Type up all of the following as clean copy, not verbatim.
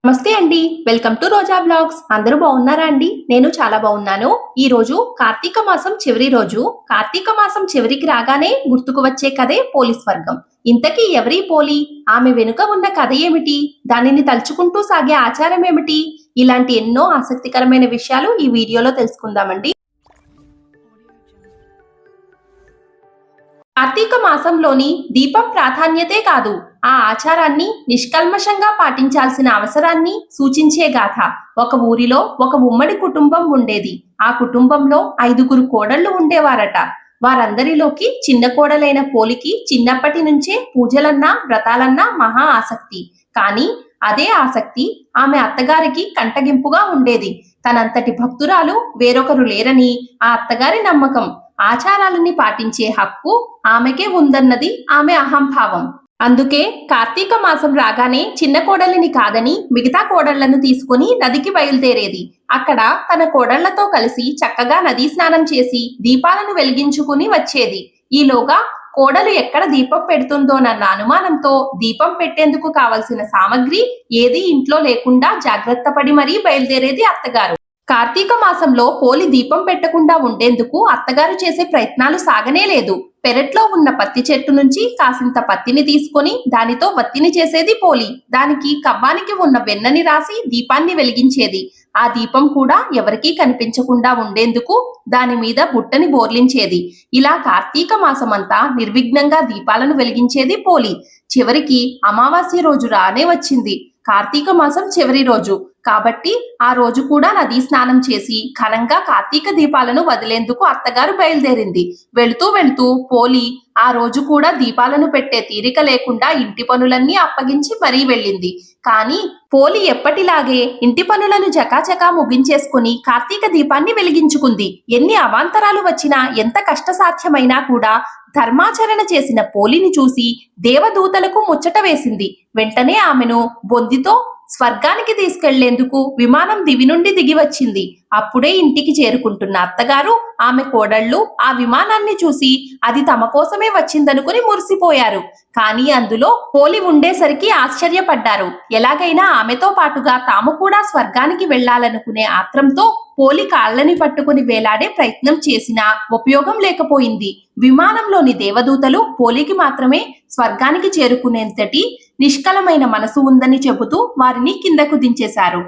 నమస్తే అండి. Welcome to Roja blogs. అందరూ బాగున్నారా అండి? నేను చాలా బాగున్నాను. ఈ రోజు కార్తీక మాసం చివరి రోజు. కార్తీక మాసం చివరికి రాగానే గుర్తుకు వచ్చే కథే పోలీస్ వర్గం. ఇంతకీ ఎవరి పోలి? ఆమె వెనుక ఉన్న కథ ఏమిటి? దానిని తలుచుకుంటూ సాగే ఆచారం ఏమిటి? ఇలాంటి ఎన్నో ఆసక్తికరమైన విషయాలు ఈ వీడియోలో తెలుసుకుందామండి. కార్తీక మాసంలోని దీపం ప్రాధాన్యతే కాదు, ఆ ఆచారాన్ని నిష్కల్మషంగా పాటించాల్సిన అవసరాన్ని సూచించే గాథ. ఒక ఊరిలో ఒక ఉమ్మడి కుటుంబం ఉండేది. ఆ కుటుంబంలో 5గురు కోడళ్లు ఉండేవారట. వారందరిలోకి చిన్న కోడలైన పోలికి చిన్నప్పటి నుంచే పూజలన్నా వ్రతాలన్నా మహా ఆసక్తి. కానీ అదే ఆసక్తి ఆమె అత్తగారికి కంటగింపుగా ఉండేది. తనంతటి భక్తురాలు వేరొకరు లేరని ఆ అత్తగారి నమ్మకం. ఆచారాలని పాటించే హక్కు ఆమెకే ఉందన్నది ఆమె అహంభావం. అందుకే కార్తీక మాసం రాగానే చిన్న కోడలిని కాదని మిగతా కోడళ్లను తీసుకుని నదికి బయలుదేరేది. అక్కడ తన కోడళ్లతో కలిసి చక్కగా నదీ స్నానం చేసి దీపాలను వెలిగించుకుని వచ్చేది. ఈలోగా కోడలు ఎక్కడ దీపం పెడుతుందోనన్న అనుమానంతో దీపం పెట్టేందుకు కావలసిన సామగ్రి ఏదీ ఇంట్లో లేకుండా జాగ్రత్త పడి మరీ బయలుదేరేది అత్తగారు. కార్తీక మాసంలో పోలి దీపం పెట్టకుండా ఉండేందుకు అత్తగారు చేసే ప్రయత్నాలు సాగనే లేదు. పెరట్లో ఉన్న పత్తి చెట్టు నుంచి కాసింత పత్తిని తీసుకొని దానితో వత్తిని చేసేది పోలి. దానికి కవ్వానికి ఉన్న వెన్నని రాసి దీపాన్ని వెలిగించేది. ఆ దీపం కూడా ఎవరికీ కనిపించకుండా ఉండేందుకు దాని మీద బుట్టని బోర్లించేది. ఇలా కార్తీక మాసమంతా నిర్విఘ్నంగా దీపాలను వెలిగించేది పోలి. చివరికి అమావాస్య రోజు రానే వచ్చింది. కార్తీక మాసం చివరి రోజు కాబట్టి ఆ రోజు కూడా నదీ స్నానం చేసి ఘనంగా కార్తీక దీపాలను వదిలేందుకు అత్తగారు బయలుదేరింది. వెళుతూ వెళుతూ పోలి ఆ రోజు కూడా దీపాలను పెట్టే తీరిక లేకుండా ఇంటి పనులన్నీ అప్పగించి మరీ వెళ్ళింది. కానీ పోలి ఎప్పటిలాగే ఇంటి పనులను చకాచకా ముగించేసుకుని కార్తీక దీపాన్ని వెలిగించుకుంది. ఎన్ని అవాంతరాలు వచ్చినా, ఎంత కష్టసాధ్యమైనా కూడా ధర్మాచరణ చేసిన పోలిని చూసి దేవదూతలకు ముచ్చట వేసింది. వెంటనే ఆమెను బొందితో స్వర్గానికి తీసుకెళ్లేందుకు విమానం దివి నుండి దిగి వచ్చింది. అప్పుడే ఇంటికి చేరుకుంటున్న అత్తగారు, ఆమె కోడళ్లు ఆ విమానాన్ని చూసి అది తమ కోసమే వచ్చిందనుకుని మురిసిపోయారు. కానీ అందులో పోలి ఉండేసరికి ఆశ్చర్యపడ్డారు. ఎలాగైనా ఆమెతో పాటుగా తాము కూడా స్వర్గానికి వెళ్లాలనుకునే ఆత్రంతో పోలి కాళ్ళని పట్టుకుని వేలాడే ప్రయత్నం చేసినా ఉపయోగం లేకపోయింది. విమానంలోని దేవదూతలు పోలికి మాత్రమే స్వర్గానికి చేరుకునేంతటి నిష్కలమైన మనసు ఉందని చెబుతూ వారిని కిందకు దించేశారు.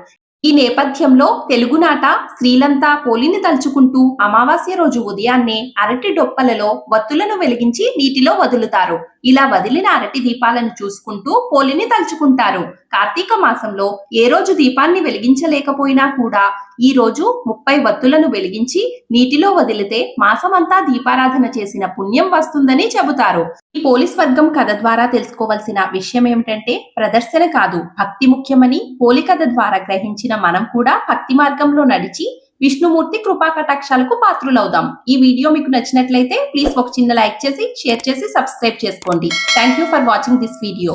ఈ నేపథ్యంలో తెలుగునాట స్త్రీలంతా పోలిని తలుచుకుంటూ అమావాస్య రోజు ఉదయాన్నే అరటి డొప్పలలో వత్తులను వెలిగించి నీటిలో వదులుతారు. ఇలా వదిలిన అరటి దీపాలను చూసుకుంటూ పోలిని తలుచుకుంటారు. కార్తీక మాసంలో ఏ రోజు దీపాన్ని వెలిగించలేకపోయినా కూడా ఈ రోజు 30 వత్తులను వెలిగించి నీటిలో వదిలితే మాసమంతా దీపారాధన చేసిన పుణ్యం వస్తుందని చెబుతారు. ఈ పోలీస్ వర్గం కథ ద్వారా తెలుసుకోవాల్సిన విషయం ఏమిటంటే, ప్రదర్శన కాదు భక్తి ముఖ్యమని పోలి కథ ద్వారా గ్రహించిన మనం కూడా భక్తి మార్గంలో నడిచి విష్ణుమూర్తి కృపా కటాక్షాలకు పాత్రులవుదాం. ఈ వీడియో మీకు నచ్చినట్లయితే ప్లీజ్ ఒక చిన్న లైక్ చేసి, షేర్ చేసి, సబ్స్క్రైబ్ చేసుకోండి. Thank you for watching this video.